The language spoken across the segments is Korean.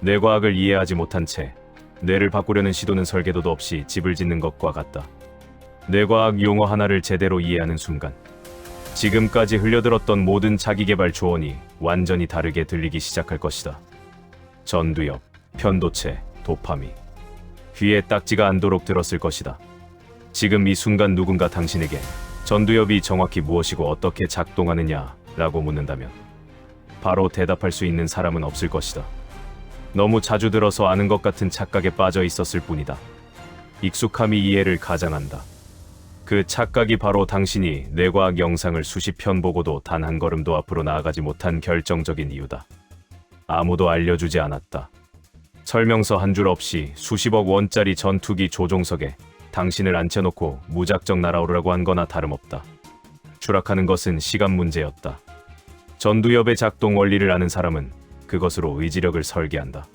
뇌과학을 이해하지 못한 채 뇌를 바꾸려는 시도는 설계도도 없이 집을 짓는 것과 같다. 뇌과학 용어 하나를 제대로 이해하는 순간 지금까지 흘려들었던 모든 자기계발 조언이 완전히 다르게 들리기 시작할 것이다. 전두엽, 편도체, 도파민. 귀에 딱지가 않도록 들었을 것이다. 지금 이 순간 누군가 당신에게 전두엽이 정확히 무엇이고 어떻게 작동하느냐라고 묻는다면 바로 대답할 수 있는 사람은 없을 것이다. 너무 자주 들어서 아는 것 같은 착각에 빠져 있었을 뿐이다. 익숙함이 이해를 가장한다. 그 착각이 바로 당신이 뇌과학 영상을 수십 편 보고도 단 한 걸음도 앞으로 나아가지 못한 결정적인 이유다. 아무도 알려주지 않았다. 설명서 한 줄 없이 수십억 원짜리 전투기 조종석에 당신을 앉혀놓고 무작정 날아오르라고 한 거나 다름없다. 추락하는 것은 시간 문제였다. 전두엽의 작동 원리를 아는 사람은 그것으로 의지력을 설계한다.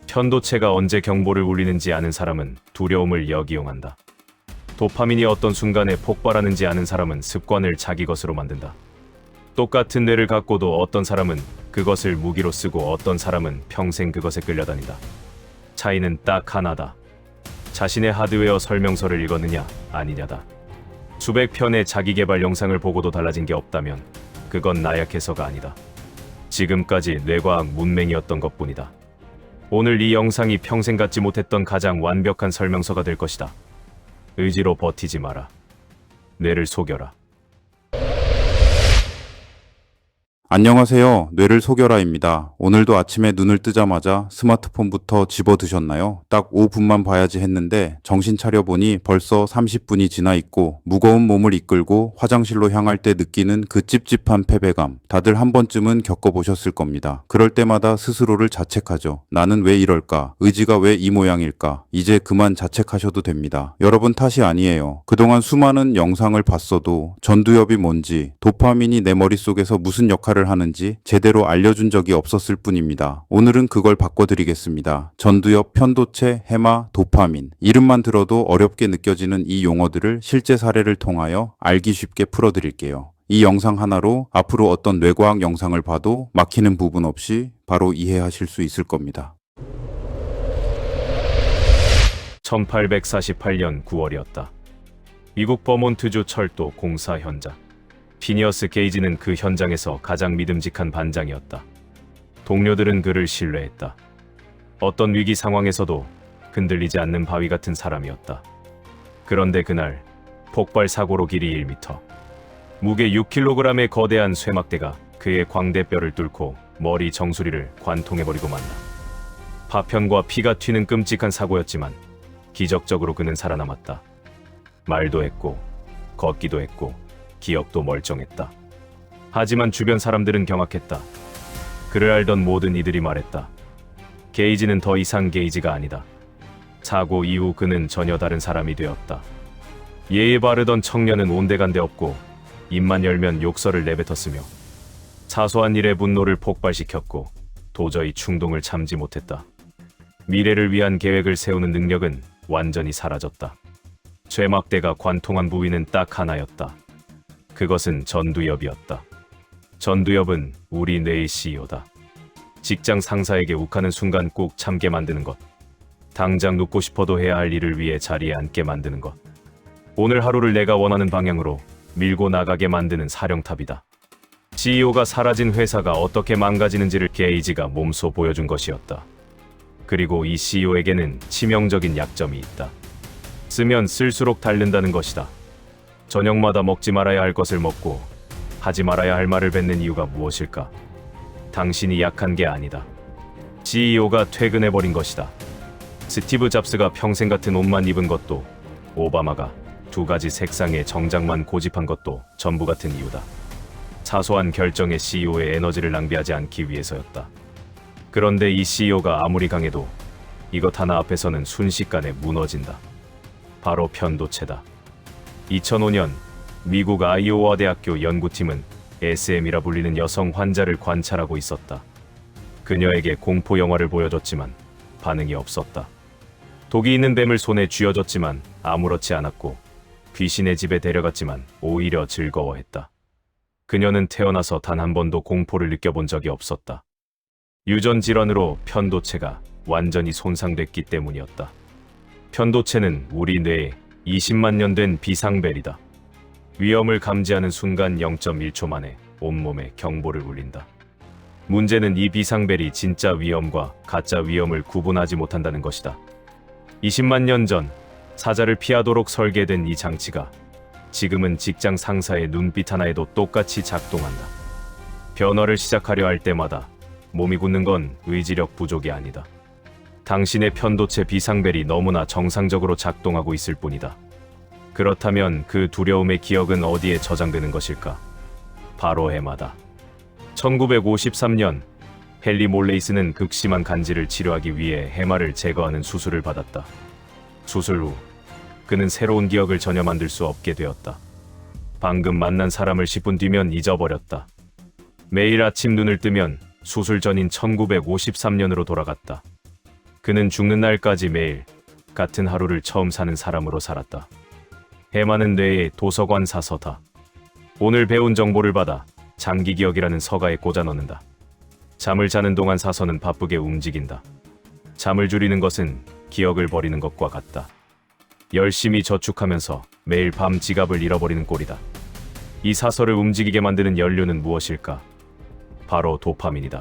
편도체가 언제 경보를 울리는지 아는 사람은 두려움을 역이용한다. 도파민이 어떤 순간에 폭발하는지 아는 사람은 습관을 자기 것으로 만든다. 똑같은 뇌를 갖고도 어떤 사람은 그것을 무기로 쓰고 어떤 사람은 평생 그것에 끌려다닌다. 차이는 딱 하나다. 자신의 하드웨어 설명서를 읽었느냐 아니냐다. 수백 편의 자기개발 영상을 보고도 달라진 게 없다면 그건 나약해서가 아니다. 지금까지 뇌과학 문맹이었던 것뿐이다. 오늘 이 영상이 평생 갖지 못했던 가장 완벽한 설명서가 될 것이다. 의지로 버티지 마라. 뇌를 속여라. 안녕하세요. 뇌를 속여라입니다. 오늘도 아침에 눈을 뜨자마자 스마트폰부터 집어드셨나요? 딱 5분만 봐야지 했는데 정신 차려보니 벌써 30분이 지나 있고 무거운 몸을 이끌고 화장실로 향할 때 느끼는 그 찝찝한 패배감 다들 한 번쯤은 겪어보셨을 겁니다. 그럴 때마다 스스로를 자책하죠. 나는 왜 이럴까? 의지가 왜 이 모양일까? 이제 그만 자책하셔도 됩니다. 여러분 탓이 아니에요. 그동안 수많은 영상을 봤어도 전두엽이 뭔지 도파민이 내 머릿속에서 무슨 역할을 하는지 제대로 알려준 적이 없었을 뿐입니다. 오늘은 그걸 바꿔드리겠습니다. 전두엽, 편도체, 해마, 도파민. 이름만 들어도 어렵게 느껴지는 이 용어들을 실제 사례를 통하여 알기 쉽게 풀어드릴게요. 이 영상 하나로 앞으로 어떤 뇌과학 영상을 봐도 막히는 부분 없이 바로 이해하실 수 있을 겁니다. 1848년 9월이었다. 미국 버몬트주 철도 공사 현장. 피니어스 게이지는 그 현장에서 가장 믿음직한 반장이었다. 동료들은 그를 신뢰했다. 어떤 위기 상황에서도 흔들리지 않는 바위 같은 사람이었다. 그런데 그날 폭발 사고로 길이 1m, 무게 6kg의 거대한 쇠막대가 그의 광대뼈를 뚫고 머리 정수리를 관통해버리고 말다. 파편과 피가 튀는 끔찍한 사고였지만 기적적으로 그는 살아남았다. 말도 했고 걷기도 했고 기억도 멀쩡했다. 하지만 주변 사람들은 경악했다. 그를 알던 모든 이들이 말했다. 게이지는 더 이상 게이지가 아니다. 사고 이후 그는 전혀 다른 사람이 되었다. 예의 바르던 청년은 온데간데 없고 입만 열면 욕설을 내뱉었으며 사소한 일에 분노를 폭발시켰고 도저히 충동을 참지 못했다. 미래를 위한 계획을 세우는 능력은 완전히 사라졌다. 쇠막대가 관통한 부위는 딱 하나였다. 그것은 전두엽이었다. 전두엽은 우리 뇌의 CEO다. 직장 상사에게 욱하는 순간 꾹 참게 만드는 것. 당장 눕고 싶어도 해야 할 일을 위해 자리에 앉게 만드는 것. 오늘 하루를 내가 원하는 방향으로 밀고 나가게 만드는 사령탑이다. CEO가 사라진 회사가 어떻게 망가지는지를 게이지가 몸소 보여준 것이었다. 그리고 이 CEO에게는 치명적인 약점이 있다. 쓰면 쓸수록 닳는다는 것이다. 저녁마다 먹지 말아야 할 것을 먹고 하지 말아야 할 말을 뱉는 이유가 무엇일까? 당신이 약한 게 아니다. CEO가 퇴근해버린 것이다. 스티브 잡스가 평생 같은 옷만 입은 것도, 오바마가 2가지 색상의 정장만 고집한 것도 전부 같은 이유다. 사소한 결정에 CEO의 에너지를 낭비하지 않기 위해서였다. 그런데 이 CEO가 아무리 강해도 이것 하나 앞에서는 순식간에 무너진다. 바로 편도체다. 2005년 미국 아이오와 대학교 연구팀은 SM이라 불리는 여성 환자를 관찰하고 있었다. 그녀에게 공포 영화를 보여줬지만 반응이 없었다. 독이 있는 뱀을 손에 쥐어줬지만 아무렇지 않았고 귀신의 집에 데려갔지만 오히려 즐거워했다. 그녀는 태어나서 단 한 번도 공포를 느껴본 적이 없었다. 유전 질환으로 편도체가 완전히 손상됐기 때문이었다. 편도체는 우리 뇌에 20만 년 된 비상벨이다. 위험을 감지하는 순간 0.1초 만에 온몸에 경보를 울린다. 문제는 이 비상벨이 진짜 위험과 가짜 위험을 구분하지 못한다는 것이다. 20만 년 전 사자를 피하도록 설계된 이 장치가 지금은 직장 상사의 눈빛 하나에도 똑같이 작동한다. 변화를 시작하려 할 때마다 몸이 굳는 건 의지력 부족이 아니다. 당신의 편도체 비상벨이 너무나 정상적으로 작동하고 있을 뿐이다. 그렇다면 그 두려움의 기억은 어디에 저장되는 것일까? 바로 해마다. 1953년 헨리 몰레이스는 극심한 간질을 치료하기 위해 해마를 제거하는 수술을 받았다. 수술 후 그는 새로운 기억을 전혀 만들 수 없게 되었다. 방금 만난 사람을 10분 뒤면 잊어버렸다. 매일 아침 눈을 뜨면 수술 전인 1953년으로 돌아갔다. 그는 죽는 날까지 매일 같은 하루를 처음 사는 사람으로 살았다. 해마는 뇌의 도서관 사서다. 오늘 배운 정보를 받아 장기 기억이라는 서가에 꽂아 넣는다. 잠을 자는 동안 사서는 바쁘게 움직인다. 잠을 줄이는 것은 기억을 버리는 것과 같다. 열심히 저축하면서 매일 밤 지갑을 잃어버리는 꼴이다. 이 사서를 움직이게 만드는 연료는 무엇일까? 바로 도파민이다.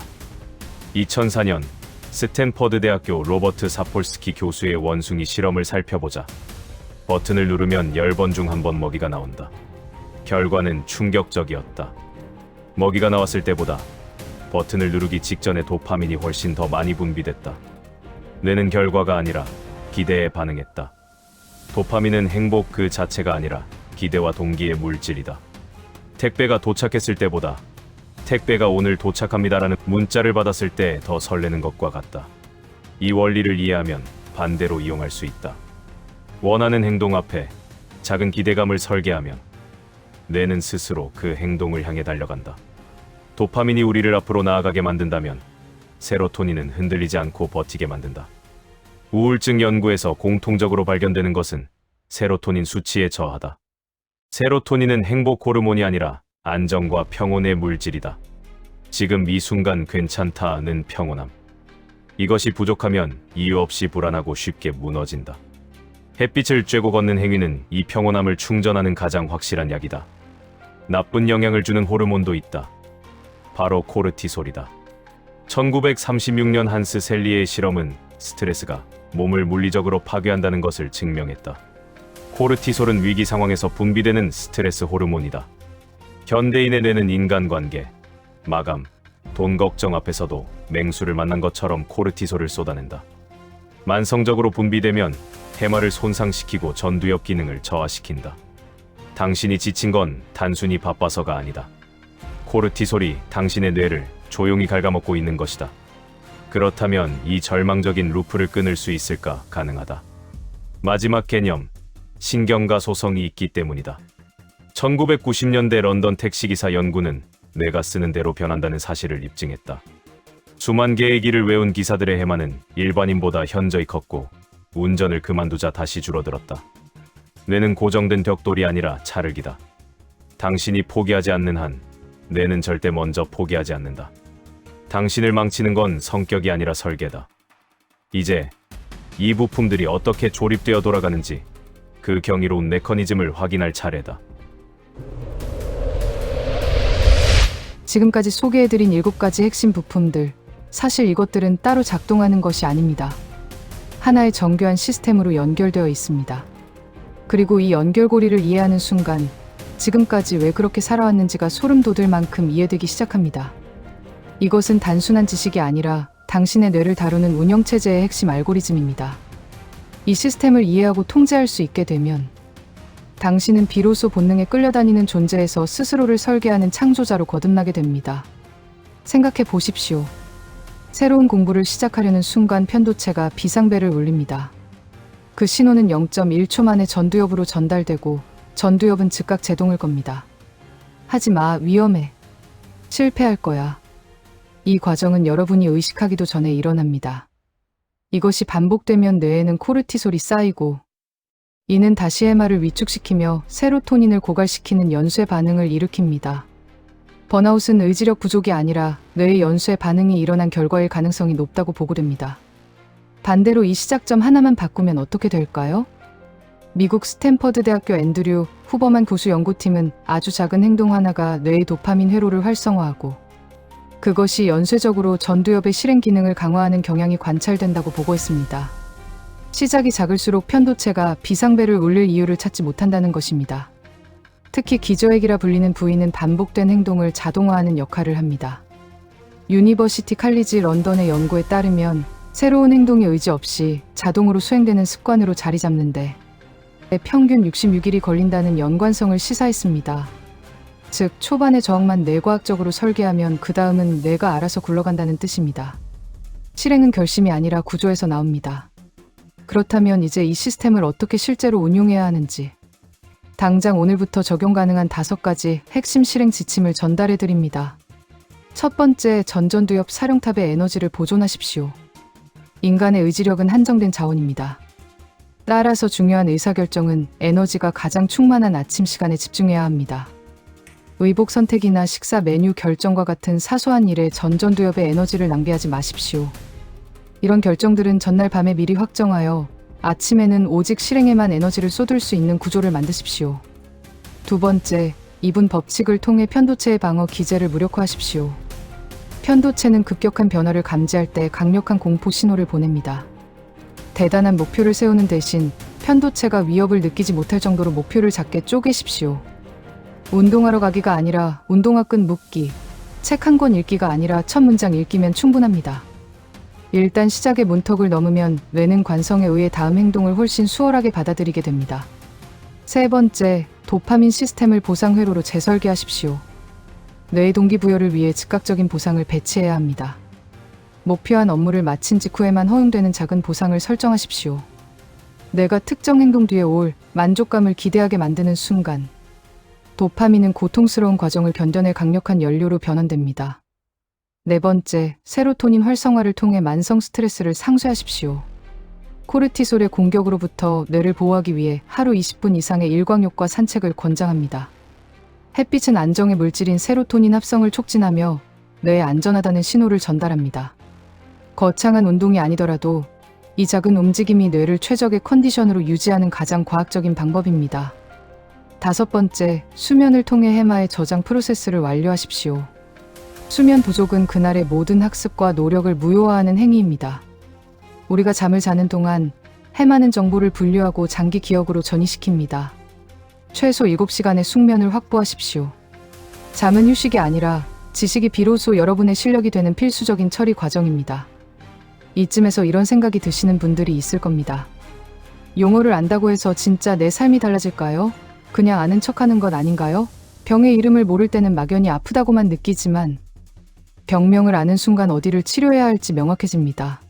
2004년 스탠퍼드 대학교 로버트 사폴스키 교수의 원숭이 실험을 살펴보자. 버튼을 누르면 10번 중 1번 먹이가 나온다. 결과는 충격적이었다. 먹이가 나왔을 때보다 버튼을 누르기 직전에 도파민이 훨씬 더 많이 분비됐다. 뇌는 결과가 아니라 기대에 반응했다. 도파민은 행복 그 자체가 아니라 기대와 동기의 물질이다. 택배가 도착했을 때보다 택배가 오늘 도착합니다라는 문자를 받았을 때 더 설레는 것과 같다. 이 원리를 이해하면 반대로 이용할 수 있다. 원하는 행동 앞에 작은 기대감을 설계하면 뇌는 스스로 그 행동을 향해 달려간다. 도파민이 우리를 앞으로 나아가게 만든다면 세로토닌은 흔들리지 않고 버티게 만든다. 우울증 연구에서 공통적으로 발견되는 것은 세로토닌 수치의 저하다. 세로토닌은 행복 호르몬이 아니라 안정과 평온의 물질이다. 지금 이 순간 괜찮다는 평온함. 이것이 부족하면 이유 없이 불안하고 쉽게 무너진다. 햇빛을 쬐고 걷는 행위는 이 평온함을 충전하는 가장 확실한 약이다. 나쁜 영향을 주는 호르몬도 있다. 바로 코르티솔이다. 1936년 한스 셀리의 실험은 스트레스가 몸을 물리적으로 파괴한다는 것을 증명했다. 코르티솔은 위기 상황에서 분비되는 스트레스 호르몬이다. 현대인의 뇌는 인간관계, 마감, 돈 걱정 앞에서도 맹수를 만난 것처럼 코르티솔을 쏟아낸다. 만성적으로 분비되면 해마를 손상시키고 전두엽 기능을 저하시킨다. 당신이 지친 건 단순히 바빠서가 아니다. 코르티솔이 당신의 뇌를 조용히 갉아먹고 있는 것이다. 그렇다면 이 절망적인 루프를 끊을 수 있을까? 가능하다. 마지막 개념, 신경과 소성이 있기 때문이다. 1990년대 런던 택시기사 연구는 뇌가 쓰는 대로 변한다는 사실을 입증했다. 수만 개의 길을 외운 기사들의 해마는 일반인보다 현저히 컸고 운전을 그만두자 다시 줄어들었다. 뇌는 고정된 벽돌이 아니라 찰흙이다. 당신이 포기하지 않는 한 뇌는 절대 먼저 포기하지 않는다. 당신을 망치는 건 성격이 아니라 설계다. 이제 이 부품들이 어떻게 조립되어 돌아가는지 그 경이로운 메커니즘을 확인할 차례다. 지금까지 소개해드린 7가지 핵심 부품들, 사실 이것들은 따로 작동하는 것이 아닙니다. 하나의 정교한 시스템으로 연결되어 있습니다. 그리고 이 연결고리를 이해하는 순간 지금까지 왜 그렇게 살아왔는지가 소름 돋을 만큼 이해되기 시작합니다. 이것은 단순한 지식이 아니라 당신의 뇌를 다루는 운영체제의 핵심 알고리즘입니다. 이 시스템을 이해하고 통제할 수 있게 되면 당신은 비로소 본능에 끌려다니는 존재에서 스스로를 설계하는 창조자로 거듭나게 됩니다. 생각해 보십시오. 새로운 공부를 시작하려는 순간 편도체가 비상벨을 울립니다. 그 신호는 0.1초 만에 전두엽으로 전달되고 전두엽은 즉각 제동을 겁니다. 하지 마, 위험해. 실패할 거야. 이 과정은 여러분이 의식하기도 전에 일어납니다. 이것이 반복되면 뇌에는 코르티솔이 쌓이고 이는 다시 해마를 위축시키며 세로토닌을 고갈시키는 연쇄 반응을 일으킵니다. 번아웃은 의지력 부족이 아니라 뇌의 연수에 반응이 일어난 결과일 가능성이 높다고 보고됩니다. 반대로 이 시작점 하나만 바꾸면 어떻게 될까요? 미국 스탠퍼드 대학교 앤드류 후버만 교수 연구팀은 아주 작은 행동 하나가 뇌의 도파민 회로를 활성화하고 그것이 연쇄적으로 전두엽의 실행 기능을 강화하는 경향이 관찰된다고 보고했습니다. 시작이 작을수록 편도체가 비상벨을 울릴 이유를 찾지 못한다는 것입니다. 특히 기저핵이라 불리는 부위는 반복된 행동을 자동화하는 역할을 합니다. 유니버시티 칼리지 런던의 연구에 따르면 새로운 행동에 의지 없이 자동으로 수행되는 습관으로 자리 잡는데 평균 66일이 걸린다는 연관성을 시사했습니다. 즉, 초반의 저항만 뇌과학적으로 설계하면 그 다음은 뇌가 알아서 굴러간다는 뜻입니다. 실행은 결심이 아니라 구조에서 나옵니다. 그렇다면 이제 이 시스템을 어떻게 실제로 운용해야 하는지 당장 오늘부터 적용 가능한 5가지 핵심 실행 지침을 전달해 드립니다. 첫 번째, 전전두엽 사령탑의 에너지를 보존하십시오. 인간의 의지력은 한정된 자원입니다. 따라서 중요한 의사결정은 에너지가 가장 충만한 아침 시간에 집중해야 합니다. 의복 선택이나 식사 메뉴 결정과 같은 사소한 일에 전전두엽의 에너지를 낭비하지 마십시오. 이런 결정들은 전날 밤에 미리 확정하여 아침에는 오직 실행에만 에너지를 쏟을 수 있는 구조를 만드십시오. 두 번째, 이분 법칙을 통해 편도체의 방어 기제를 무력화하십시오. 편도체는 급격한 변화를 감지할 때 강력한 공포 신호를 보냅니다. 대단한 목표를 세우는 대신 편도체가 위협을 느끼지 못할 정도로 목표를 작게 쪼개십시오. 운동하러 가기가 아니라 운동화 끈 묶기, 책 한 권 읽기가 아니라 첫 문장 읽기면 충분합니다. 일단 시작의 문턱을 넘으면 뇌는 관성에 의해 다음 행동을 훨씬 수월하게 받아들이게 됩니다. 세 번째, 도파민 시스템을 보상 회로로 재설계하십시오. 뇌의 동기부여를 위해 즉각적인 보상을 배치해야 합니다. 목표한 업무를 마친 직후에만 허용되는 작은 보상을 설정하십시오. 뇌가 특정 행동 뒤에 올 만족감을 기대하게 만드는 순간 도파민은 고통스러운 과정을 견뎌낼 강력한 연료로 변환됩니다. 네 번째, 세로토닌 활성화를 통해 만성 스트레스를 상쇄하십시오. 코르티솔의 공격으로부터 뇌를 보호하기 위해 하루 20분 이상의 일광욕과 산책을 권장합니다. 햇빛은 안정의 물질인 세로토닌 합성을 촉진하며 뇌에 안전하다는 신호를 전달합니다. 거창한 운동이 아니더라도 이 작은 움직임이 뇌를 최적의 컨디션으로 유지하는 가장 과학적인 방법입니다. 다섯 번째, 수면을 통해 해마의 저장 프로세스를 완료하십시오. 수면 부족은 그날의 모든 학습과 노력을 무효화하는 행위입니다. 우리가 잠을 자는 동안 해마는 정보를 분류하고 장기 기억으로 전이시킵니다. 최소 7시간의 숙면을 확보하십시오. 잠은 휴식이 아니라 지식이 비로소 여러분의 실력이 되는 필수적인 처리 과정입니다. 이쯤에서 이런 생각이 드시는 분들이 있을 겁니다. 용어를 안다고 해서 진짜 내 삶이 달라질까요? 그냥 아는 척하는 것 아닌가요? 병의 이름을 모를 때는 막연히 아프다고만 느끼지만 병명을 아는 순간 어디를 치료해야 할지 명확해집니다.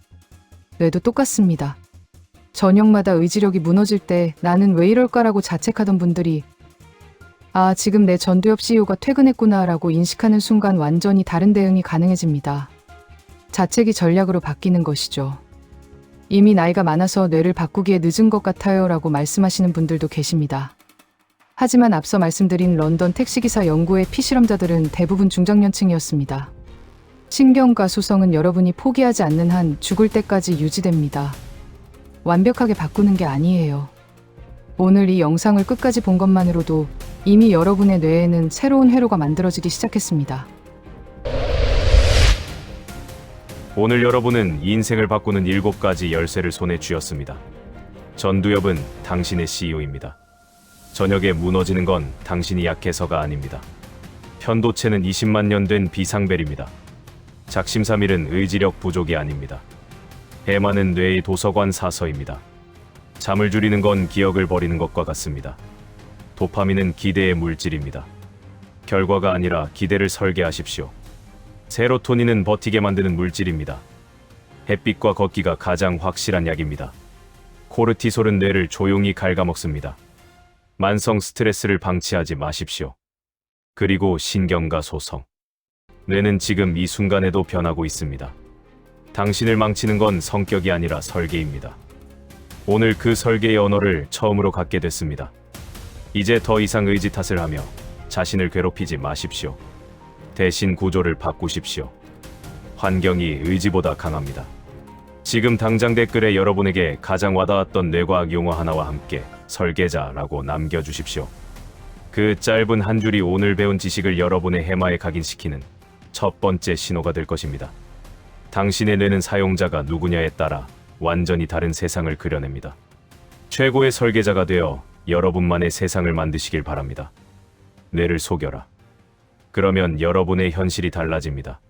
뇌도 똑같습니다. 저녁마다 의지력이 무너질 때 나는 왜 이럴까라고 자책하던 분들이 아, 지금 내 전두엽 CEO가 퇴근했구나 라고 인식하는 순간 완전히 다른 대응이 가능해집니다. 자책이 전략으로 바뀌는 것이죠. 이미 나이가 많아서 뇌를 바꾸기에 늦은 것 같아요 라고 말씀하시는 분들도 계십니다. 하지만 앞서 말씀드린 런던 택시기사 연구의 피실험자들은 대부분 중장년층이었습니다. 신경과 수성은 여러분이 포기하지 않는 한 죽을 때까지 유지됩니다. 완벽하게 바꾸는 게 아니에요. 오늘 이 영상을 끝까지 본 것만으로도 이미 여러분의 뇌에는 새로운 회로가 만들어지기 시작했습니다. 오늘 여러분은 인생을 바꾸는 7가지 열쇠를 손에 쥐었습니다. 전두엽은 당신의 CEO입니다. 저녁에 무너지는 건 당신이 약해서가 아닙니다. 편도체는 20만 년 된 비상벨입니다. 작심삼일은 의지력 부족이 아닙니다. 해마는 뇌의 도서관 사서입니다. 잠을 줄이는 건 기억을 버리는 것과 같습니다. 도파민은 기대의 물질입니다. 결과가 아니라 기대를 설계하십시오. 세로토닌은 버티게 만드는 물질입니다. 햇빛과 걷기가 가장 확실한 약입니다. 코르티솔은 뇌를 조용히 갉아먹습니다. 만성 스트레스를 방치하지 마십시오. 그리고 신경과 소성. 뇌는 지금 이 순간에도 변하고 있습니다. 당신을 망치는 건 성격이 아니라 설계입니다. 오늘 그 설계의 언어를 처음으로 갖게 됐습니다. 이제 더 이상 의지 탓을 하며 자신을 괴롭히지 마십시오. 대신 구조를 바꾸십시오. 환경이 의지보다 강합니다. 지금 당장 댓글에 여러분에게 가장 와닿았던 뇌과학 용어 하나와 함께 설계자라고 남겨주십시오. 그 짧은 한 줄이 오늘 배운 지식을 여러분의 해마에 각인시키는 첫 번째 신호가 될 것입니다. 당신의 뇌는 사용자가 누구냐에 따라 완전히 다른 세상을 그려냅니다. 최고의 설계자가 되어 여러분만의 세상을 만드시길 바랍니다. 뇌를 속여라. 그러면 여러분의 현실이 달라집니다.